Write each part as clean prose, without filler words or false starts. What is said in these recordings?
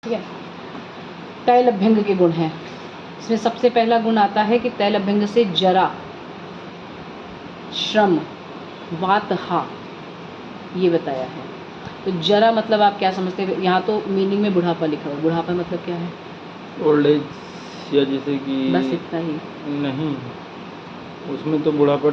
ठीक है। तैल अभ्यंग के गुण हैं। इसमें सबसे पहला गुण आता है कि तैल अभ्यंग से जरा, श्रम, वात, हा ये बताया है। तो जरा मतलब आप क्या समझते हैं? यहाँ तो मीनिंग में बुढ़ापा लिखा हुआ है। बुढ़ापा मतलब क्या है? ओल्ड एज, या जैसे कि बस इतना ही नहीं, उसमें तो बुढ़ापा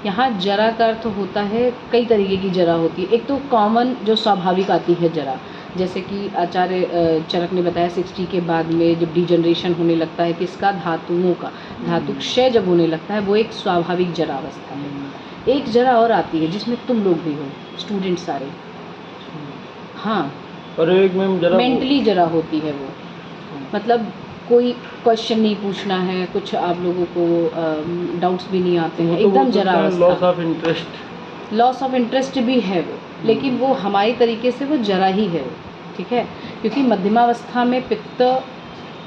यहाँ जरा का अर्थ होता है, कई तरीके की जरा होती है। एक तो कॉमन जो स्वाभाविक आती है जरा, जैसे कि आचार्य चरक ने बताया 60 के बाद में जब डिजनरेशन होने लगता है किसका, धातुओं का, धातु क्षय जब होने लगता है वो एक स्वाभाविक जरा अवस्था है। एक जरा और आती है जिसमें तुम लोग भी हो, स्टूडेंट सारे। हाँ, और एक में जरा मेंटली जरा होती है वो, मतलब कोई क्वेश्चन नहीं पूछना है, कुछ आप लोगों को डाउट्स भी नहीं आते हैं, एकदम जरा अवस्था। Loss of interest, loss of interest भी है वो, लेकिन वो हमारी तरीके से वो जरा ही है वो, ठीक है। क्योंकि मध्यमावस्था में पित्त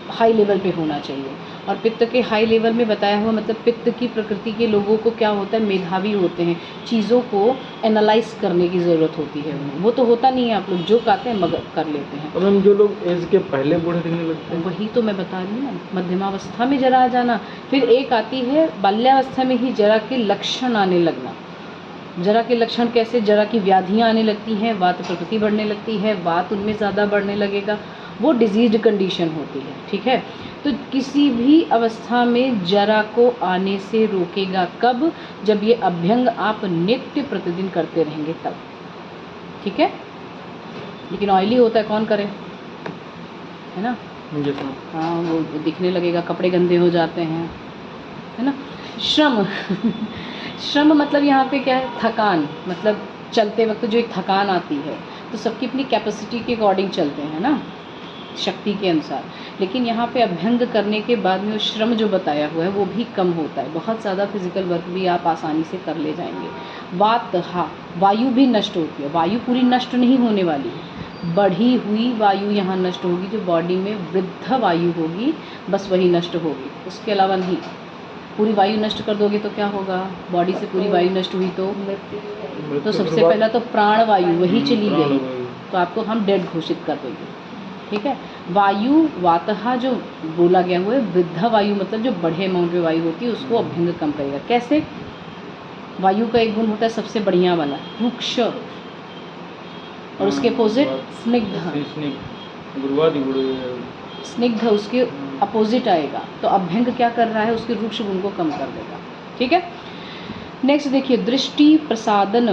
हाई लेवल पे होना चाहिए, और पित्त के हाई लेवल में बताया हुआ मतलब पित्त की प्रकृति के लोगों को क्या होता है, मेधावी होते हैं, चीज़ों को एनालाइज करने की ज़रूरत होती है। वो तो होता नहीं है, आप लोग जो कहते हैं मगर कर लेते हैं। और हम जो लोग एज के पहले बूढ़े दिखने लगते हैं, वही तो मैं बता रही हूँ ना, मध्यमावस्था में जरा आ जाना। फिर एक आती है बाल्यावस्था में ही जरा के लक्षण आने लगना। जरा के लक्षण कैसे? जरा की व्याधियाँ आने लगती हैं, वात प्रकृति बढ़ने लगती है, वात उनमें ज़्यादा बढ़ने लगेगा, वो डिजीज्ड कंडीशन होती है, ठीक है। तो किसी भी अवस्था में जरा को आने से रोकेगा कब? जब ये अभ्यंग आप नित्य प्रतिदिन करते रहेंगे तब, ठीक है। लेकिन ऑयली होता है, कौन करे, है ना। हाँ, वो दिखने लगेगा, कपड़े गंदे हो जाते हैं, है ना। श्रम श्रम मतलब यहाँ पे क्या है? थकान, मतलब चलते वक्त जो एक थकान आती है, तो सबकी अपनी कैपेसिटी के अकॉर्डिंग चलते हैं ना, शक्ति के अनुसार। लेकिन यहाँ पे अभ्यंग करने के बाद में वो श्रम जो बताया हुआ है वो भी कम होता है, बहुत ज़्यादा फिजिकल वर्क भी आप आसानी से कर ले जाएंगे। वात, हा, वायु भी नष्ट होती है। वायु पूरी नष्ट नहीं होने वाली है, बढ़ी हुई वायु यहाँ नष्ट होगी, जो बॉडी में वृद्ध वायु होगी बस वही नष्ट होगी, उसके अलावा नहीं। पूरी वायु नष्ट कर दोगे तो क्या होगा? बॉडी से पूरी वायु नष्ट हुई तो सबसे पहला तो प्राण वायु वही चली गई, तो आपको हम डेड घोषित कर देंगे, ठीक है। वायु, वातहा जो बोला गया हुआ है, वृद्ध वायु मतलब जो बड़े अमाउंट में वायु होती है उसको अभ्यंग कम करेगा। कैसे? वायु का एक गुण होता है सबसे बढ़िया वाला, रुक्ष, और उसके अपोजिट स्निग्ध। स्निग्ध उसके अपोजिट आएगा, तो अभ्यंग क्या कर रहा है? उसके रुक्ष गुण को कम कर देगा, ठीक है। नेक्स्ट देखिए, दृष्टि प्रसादन।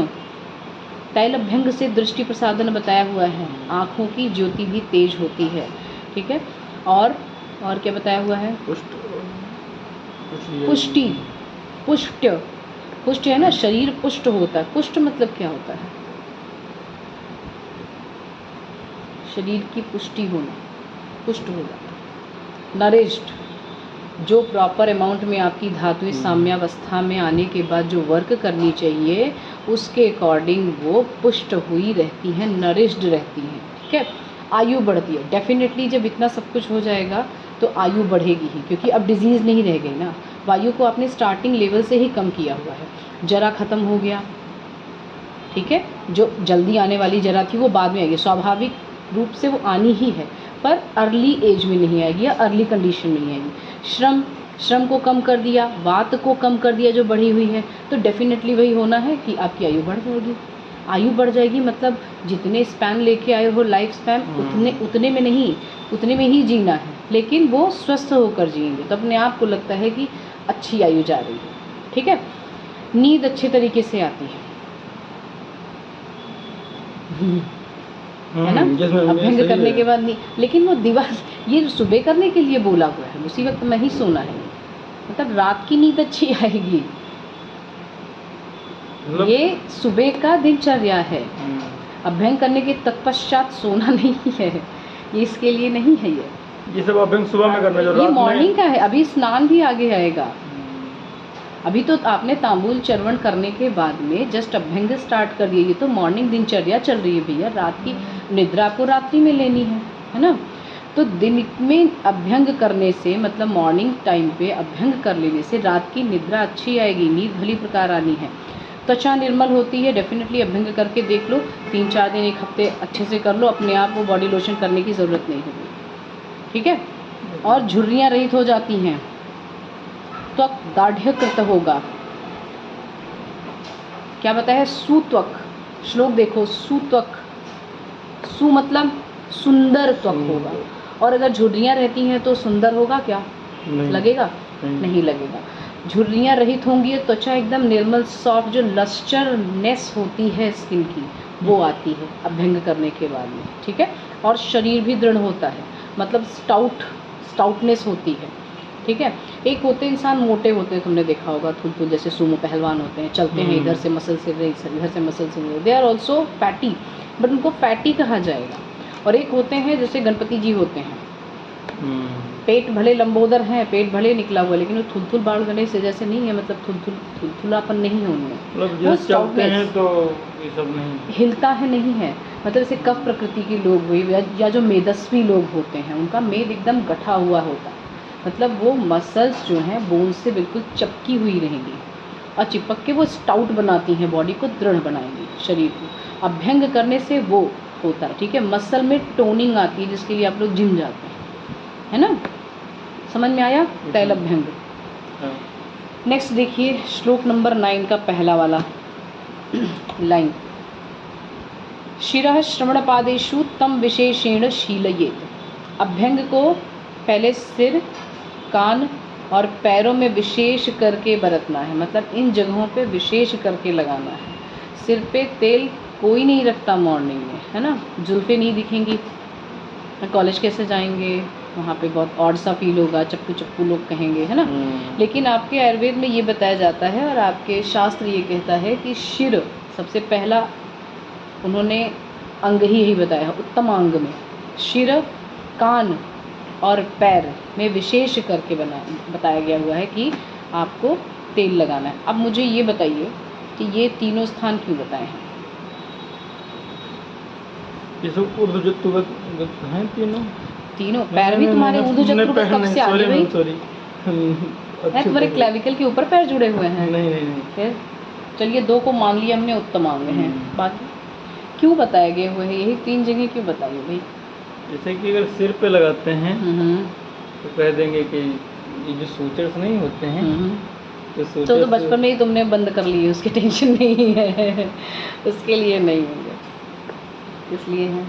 तैल अभ्यंग से दृष्टि प्रसादन बताया हुआ है, आँखों की ज्योति भी तेज होती है, ठीक है। और क्या बताया हुआ है? पुष्टि, पुष्ट, पुष्ट है ना, शरीर पुष्ट होता है। पुष्ट मतलब क्या होता है? शरीर की पुष्टि होना, पुष्ट हो जाता। नरिष्ट, जो प्रॉपर अमाउंट में आपकी धातुएं साम्यावस्था में आने के बाद जो वर्क करनी चाहिए उसके अकॉर्डिंग वो पुष्ट हुई रहती हैं, नरिश्ड रहती हैं, ठीक है। आयु बढ़ती है, डेफिनेटली जब इतना सब कुछ हो जाएगा तो आयु बढ़ेगी ही, क्योंकि अब डिजीज़ नहीं रह गई ना। वायु को आपने स्टार्टिंग लेवल से ही कम किया हुआ है, जरा ख़त्म हो गया, ठीक है। जो जल्दी आने वाली जरा थी वो बाद में आएगी, स्वाभाविक रूप से वो आनी ही है, पर अर्ली एज में नहीं आएगी या अर्ली कंडीशन में नहीं आएगी। श्रम को कम कर दिया, वात को कम कर दिया जो बढ़ी हुई है, तो डेफिनेटली वही होना है कि आपकी आयु बढ़ जाएगी। आयु बढ़ जाएगी मतलब जितने स्पैन लेके आए हो लाइफ स्पैन, उतने में नहीं, उतने में ही जीना है, लेकिन वो स्वस्थ होकर जिएंगे तो अपने आप को लगता है कि अच्छी आयु जा रही है, ठीक है। नींद अच्छे तरीके से आती है ना, अभ्यंग करने के बाद नहीं। लेकिन वो दिवस, ये सुबह करने के लिए बोला हुआ है, उसी वक्त नहीं सोना है, मतलब रात की नींद अच्छी आएगी, ये सुबह का दिनचर्या है। अभ्यंग करने के तत्पश्चात सोना नहीं है, ये इसके लिए नहीं है। ये सब अभ्यंग सुबह में करना, ये मॉर्निंग का है। अभी स्नान भी आगे आएगा, अभी तो आपने तांबूल चर्वण करने के बाद में जस्ट अभ्यंग स्टार्ट कर दिया, ये तो मॉर्निंग दिनचर्या चल रही है भैया। रात की निद्रा आपको रात्रि में लेनी है ना। तो दिन में अभ्यंग करने से मतलब मॉर्निंग टाइम पे अभ्यंग कर लेने से रात की निद्रा अच्छी आएगी, नींद भली प्रकार आनी है। त्वचा निर्मल होती है। डेफिनेटली अभ्यंग करके देख लो, 3-4 दिन 1 हफ्ते अच्छे से कर लो, अपने आप को बॉडी लोशन करने की ज़रूरत नहीं होगी, ठीक है। और झुर्रियाँ रहित हो जाती हैं, त्वक दाढ़्यकृत होगा। क्या बताया है? सुत्वक। श्लोक देखो, सुत्वक, सु मतलब सुंदर त्वक होगा। और अगर झुर्रियाँ रहती हैं तो सुंदर होगा क्या? नहीं। लगेगा? नहीं लगेगा। झुर्रियाँ रहित होंगी, त्वचा एकदम निर्मल सॉफ्ट, जो लस्टरनेस होती है स्किन की, वो आती है अभ्यंग करने के बाद में, ठीक है। और शरीर भी दृढ़ होता है, मतलब स्टाउटनेस होती है, ठीक है। एक होते इंसान मोटे होते हैं, तुमने देखा होगा, थुल जैसे सुमो पहलवान होते हैं, चलते हैं इधर से मसल से इधर से मसल से, they are also fatty, but उनको फैटी कहा जाएगा। और एक होते हैं जैसे गणपति जी होते हैं, पेट भले लंबोदर हैं, पेट भले निकला हुआ, लेकिन वो थुलथुल बाल गणेश जैसे नहीं है, मतलब थुलथुलापन नहीं है उनमें, मतलब वो जब चलते हैं स्टाउटनेस, तो ये सब नहीं हिलता है नहीं है। मतलब जैसे कफ प्रकृति के लोग हुए या जो मेदस्वी लोग होते हैं, उनका मेद एकदम गठा हुआ होता है, मतलब वो मसल्स जो हैं बोन से बिल्कुल चिपकी हुई रहेंगी और चिपक के वो स्टाउट बनाती हैं, बॉडी को दृढ़ बनाएंगी, शरीर को। अभ्यंग करने से वो होता है, ठीक है। मसल में टोनिंग आती है, जिसके लिए आप लोग जिम जाते हैं, है ना। समझ में आया? तैल अभ्यंग। हाँ। नेक्स्ट देखिए श्लोक नंबर 9 का पहला वाला लाइन, शिरः श्रवणपादेषु तम विशेषेण शीलयेत। अभ्यंग को पहले सिर, कान और पैरों में विशेष करके बरतना है, मतलब इन जगहों पे विशेष करके लगाना है। सिर पे तेल कोई नहीं रखता मॉर्निंग में, है ना, जुल्फे नहीं दिखेंगी, कॉलेज कैसे जाएंगे, वहाँ पे बहुत ऑड सा फील होगा, चप्पू चप्पू लोग कहेंगे, है ना। लेकिन आपके आयुर्वेद में ये बताया जाता है और आपके शास्त्र ये कहता है कि शिर सबसे पहला उन्होंने अंग ही यही बताया है, उत्तम अंग में शिर, कान और पैर में विशेष करके बताया गया हुआ है कि आपको तेल लगाना है। अब मुझे ये बताइए कि ये तीनों स्थान क्यों बताए हैं? ये सब ऊर्ध्वजत्वगत हैं तीनों। पैर भी तुम्हारे ऊर्ध्वजत्रुगत कब से आ गए भाई? सॉरी है तुम्हारे क्लेविकल के ऊपर पैर जुड़े हुए हैं? नहीं। फिर चलिए 2 को मान लिया हमने उत्तम अंग हैं, बाकी क्यों बताए गए हुए हैं? यही 3 जगह क्यों बताइए भाई? जैसे कि अगर सिर पे लगाते हैं तो कह देंगे कि ये जो सूचर्स नहीं होते हैं, तो बचपन में ही तुमने बंद कर लिए, उसकी टेंशन नहीं है उसके लिए नहीं होंगे, इसलिए है।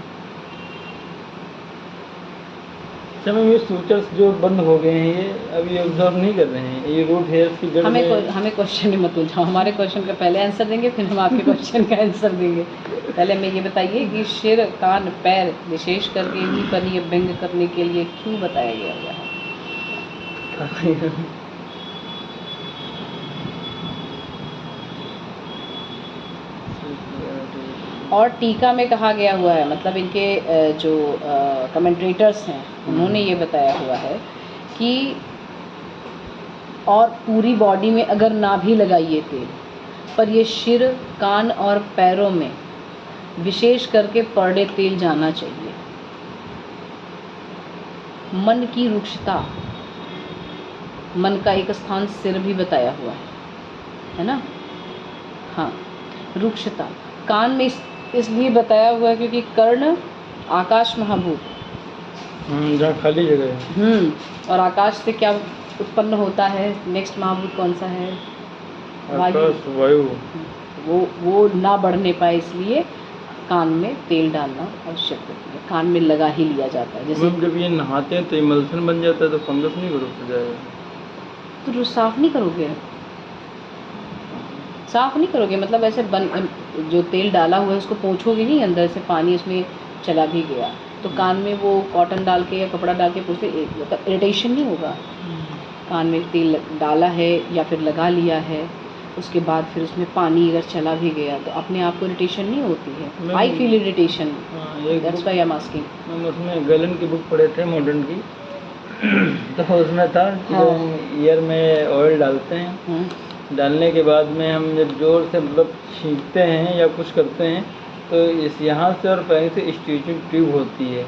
अच्छा मैम, ये सूचर्स जो बंद हो गए हैं, ये अभी ऑब्जर्व नहीं कर रहे हैं, ये रूट हेयर्स की जड़ में। हमें क्वेश्चन में मत उलझाओ, हमारे क्वेश्चन का पहले आंसर देंगे, फिर हम आपके क्वेश्चन का आंसर देंगे। पहले हमें ये बताइए कि सिर, कान, पैर विशेष करके ही परी अभ्यंग करने के लिए क्यों बताया गया हुआ है? और टीका में कहा गया हुआ है, मतलब इनके जो कमेंट्रेटर्स हैं उन्होंने ये बताया हुआ है कि और पूरी बॉडी में अगर ना भी लगाइए तेल, पर ये सिर, कान और पैरों में विशेष करके पर डे तेल जाना चाहिए। मन की रुक्षता, मन का एक स्थान सिर भी बताया हुआ है ना। हाँ, रुक्षता कान में इसलिए बताया हुआ है क्योंकि कर्ण आकाश महाभूत, जहाँ खाली जगह है। और आकाश से क्या उत्पन्न होता है? नेक्स्ट महाभूत कौन सा है? वायु। वो ना बढ़ने पाए, इसलिए कान में तेल डालना आवश्यक होता है, कान में लगा ही लिया जाता है। जैसे जब ये नहाते हैं तो इमल्सन बन जाता है, तो फंगस नहीं रुक जाएगा? तो साफ नहीं करोगे, साफ नहीं करोगे, मतलब ऐसे जो तेल डाला हुआ है उसको पोंछोगे नहीं, अंदर से पानी उसमें चला भी गया तो कान में वो कॉटन डाल के या कपड़ा डाल के पूछते, मतलब इरिटेशन नहीं होगा? कान में तेल डाला है या फिर लगा लिया है, उसके बाद फिर उसमें पानी अगर चला भी गया तो अपने आप को इरिटेशन नहीं होती है? I feel irritation, that's why I am asking. Ma'am उसमें गलन की बुक पढ़े थे मॉडर्न की तो उसमें था कि ईयर में ऑयल डालते हैं, डालने के बाद में हम जब जोर से मतलब छींकते हैं या कुछ करते हैं तो इस यहाँ से और पैर से स्टिचिंग ट्यूब होती है,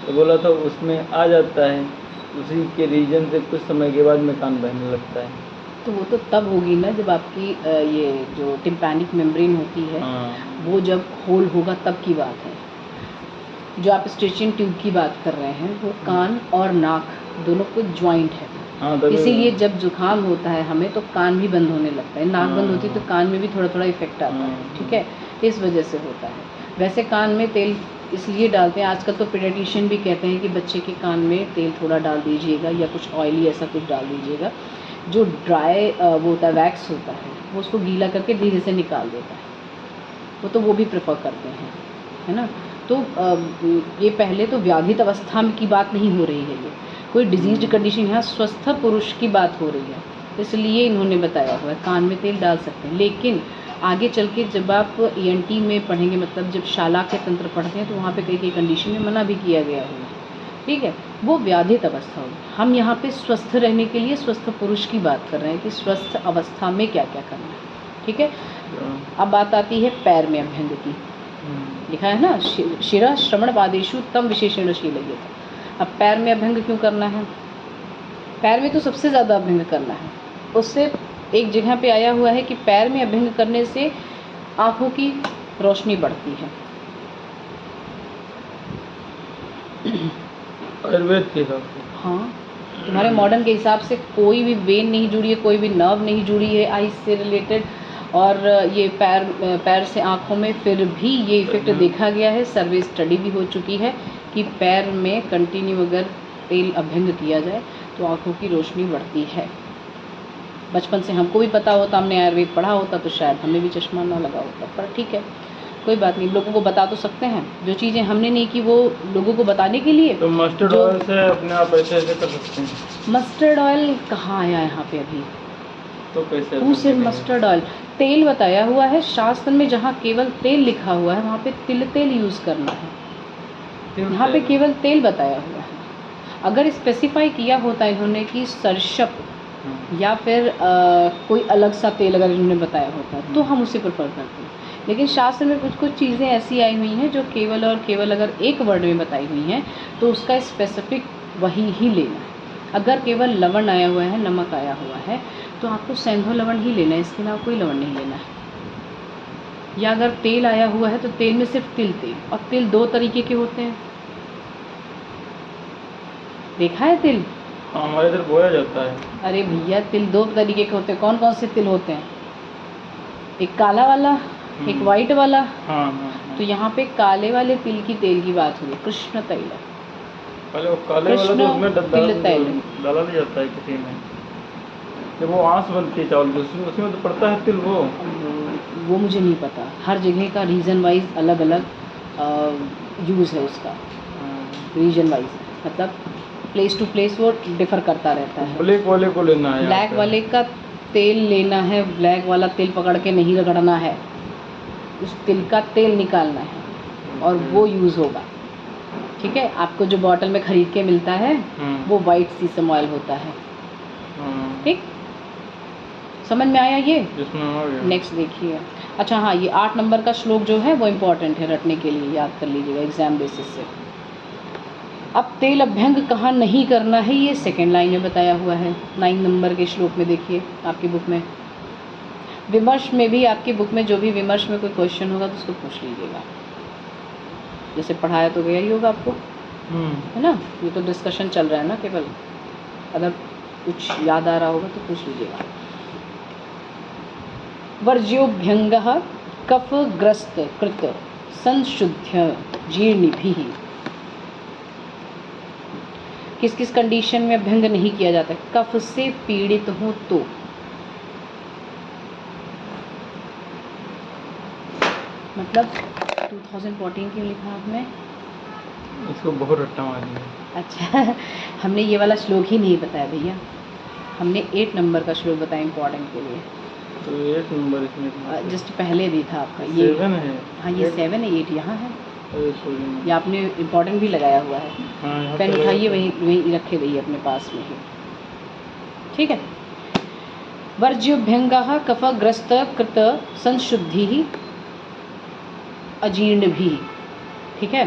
तो बोला था उसमें आ जाता है, उसी के रीजन से कुछ समय के बाद में कान बहने लगता है। तो वो तो तब होगी ना जब आपकी ये जो टिम्पैनिक मेम्ब्रेन होती है वो जब होल होगा तब की बात है। जो आप स्टिचिंग ट्यूब की बात कर रहे हैं वो कान और नाक दोनों को ज्वाइंट है, इसीलिए जब जुकाम होता है हमें तो कान भी बंद होने लगता है, नाक बंद होती है तो कान में भी थोड़ा थोड़ा इफेक्ट आता है, ठीक है, इस वजह से होता है। वैसे कान में तेल इसलिए डालते हैं, आजकल तो पीडियाट्रिशियन भी कहते हैं कि बच्चे के कान में तेल थोड़ा डाल दीजिएगा या कुछ ऑयली ऐसा कुछ डाल दीजिएगा। जो ड्राई वो होता है वैक्स होता है वो उसको गीला करके धीरे से निकाल देता है, वो भी प्रेफर करते हैं, है ना। तो ये पहले तो व्याधित अवस्था की बात नहीं हो रही है, ये कोई डिजीज कंडीशन, यहाँ स्वस्थ पुरुष की बात हो रही है, इसलिए इन्होंने बताया हुआ है कान में तेल डाल सकते हैं। लेकिन आगे चल के जब आप ENT में पढ़ेंगे, मतलब जब शाला के तंत्र पढ़ते हैं तो वहाँ पे कई कंडीशन में मना भी किया गया हुआ है, ठीक है, वो व्याधित अवस्था होगी। हम यहाँ पे स्वस्थ रहने के लिए स्वस्थ पुरुष की बात कर रहे हैं कि स्वस्थ अवस्था में क्या क्या करना है, ठीक है। अब बात आती है पैर में अभ्यंग की, लिखा है ना शिरा श्रवण पादेशु तम विशेषण शीलयेत। अब पैर में अभ्यंग क्यों करना है? पैर में तो सबसे ज़्यादा अभ्यंग करना है। उससे एक जगह पे आया हुआ है कि पैर में अभ्यंग करने से आँखों की रोशनी बढ़ती है। आयुर्वेद के हिसाब से, हाँ, तुम्हारे मॉडर्न के हिसाब से कोई भी वेन नहीं जुड़ी है, कोई भी नर्व नहीं जुड़ी है आइज से रिलेटेड, और ये पैर से आँखों में फिर भी ये इफ़ेक्ट देखा गया है। सर्वे स्टडी भी हो चुकी है कि पैर में कंटिन्यू अगर तेल अभ्यंग किया जाए तो आँखों की रोशनी बढ़ती है। बचपन से हमको भी पता होता, हमने आयुर्वेद पढ़ा होता तो शायद हमें भी चश्मा ना लगा होता, पर ठीक है, कोई बात नहीं, लोगों को बता तो सकते हैं। जो चीज़ें हमने नहीं की वो लोगों को बताने के लिए तो मस्टर्ड ऑयल से अपने आप ऐसे ऐसे कर सकते हैं। मस्टर्ड ऑयल कहाँ आया यहाँ पे अभी? तो कैसे? वो सिर्फ मस्टर्ड ऑयल, तेल बताया हुआ है शास्त्र में, जहाँ केवल तेल लिखा हुआ है वहाँ पे तिल तेल यूज़ करना है, यहाँ पे केवल तेल बताया हुआ है। अगर स्पेसिफाई किया होता इन्होंने कि सरसप या फिर कोई अलग सा तेल अगर इन्होंने बताया होता तो हम उसे प्रेफर करते हैं। लेकिन शास्त्र में कुछ कुछ चीज़ें ऐसी आई हुई हैं जो केवल और केवल अगर एक वर्ड में बताई हुई हैं तो उसका स्पेसिफिक वही ही लेना है। अगर केवल लवण आया हुआ है, नमक आया हुआ है, तो आपको सेंधो लवण ही लेना है, इसके अलावा कोई लवण नहीं लेना है। या अगर तेल आया हुआ है तो तेल में सिर्फ तिल तेल, और तिल दो तरीके के होते हैं, देखा है तिल? हमारे इधर बोया जाता है। अरे भैया तिल दो तरीके के होते हैं। कौन कौन से तिल होते हैं? एक काला वाला, एक वाइट वाला। हाँ। तो यहाँ पे काले वाले तिल की तेल की बात हुई, कृष्ण तैल। पहले वो काले वाला तो उसमें तिल तेल डाला नहीं जाता है किसी में, जब वो आंस बनती है चावल की उसमें तो पड़ता है तिल। वो मुझे नहीं पता, हर जगह का रीजन वाइज अलग अलग यूज़ है उसका, रीजन वाइज, मतलब प्लेस टू प्लेस वो डिफ़र करता रहता है। ब्लैक वाले को लेना है, ब्लैक वाले का तेल लेना है, ब्लैक वाला तेल पकड़ के नहीं रगड़ना है, उस तिल का तेल निकालना है और वो यूज़ होगा, ठीक है। आपको जो बॉटल में ख़रीद के मिलता है वो वाइट सीसम ऑयल होता है, ठीक, समझ में आया ये? नेक्स्ट देखिए। अच्छा हाँ, ये 8 नंबर का श्लोक जो है वो इम्पॉर्टेंट है, रटने के लिए याद कर लीजिएगा एग्जाम बेसिस से। अब तेल अभ्यंग कहाँ नहीं करना है ये सेकेंड लाइन में बताया हुआ है 9 नंबर के श्लोक में। देखिए आपकी बुक में, विमर्श में भी, आपकी बुक में जो भी विमर्श में कोई क्वेश्चन होगा तो उसको पूछ लीजिएगा, जैसे पढ़ाया तो गया ही होगा आपको, है ना। ये तो डिस्कशन चल रहा है ना केवल, अगर कुछ याद आ रहा होगा तो पूछ लीजिएगा। वर्ज्योभ्यंगः कफग्रस्त कृत संशुद्ध्य जीर्णिभिः। किस किस कंडीशन में अभ्यंग नहीं किया जाता है? कफ से पीड़ित हो तो, मतलब 2014 क्यों लिखा आपने? इसको बहुत रट्टा मारी है। अच्छा हमने ये वाला श्लोक ही नहीं बताया भैया, हमने 8 नंबर का श्लोक बताया इम्पोर्टेंट के लिए। तो 8 नंबर इसमें जस्ट पहले भी था आपका ये 7 है। हाँ ये 7 है, 8 यहाँ है, ये आपने इम्पोर्टेंट भी लगाया हुआ है। हाँ, पेन उठाइए, वहीं रखे रहिए अपने पास में ही, ठीक है। वर्ज्योभ्यंगः कफग्रस्त कृत संशुद्धि अजीर्ण भी, ठीक है।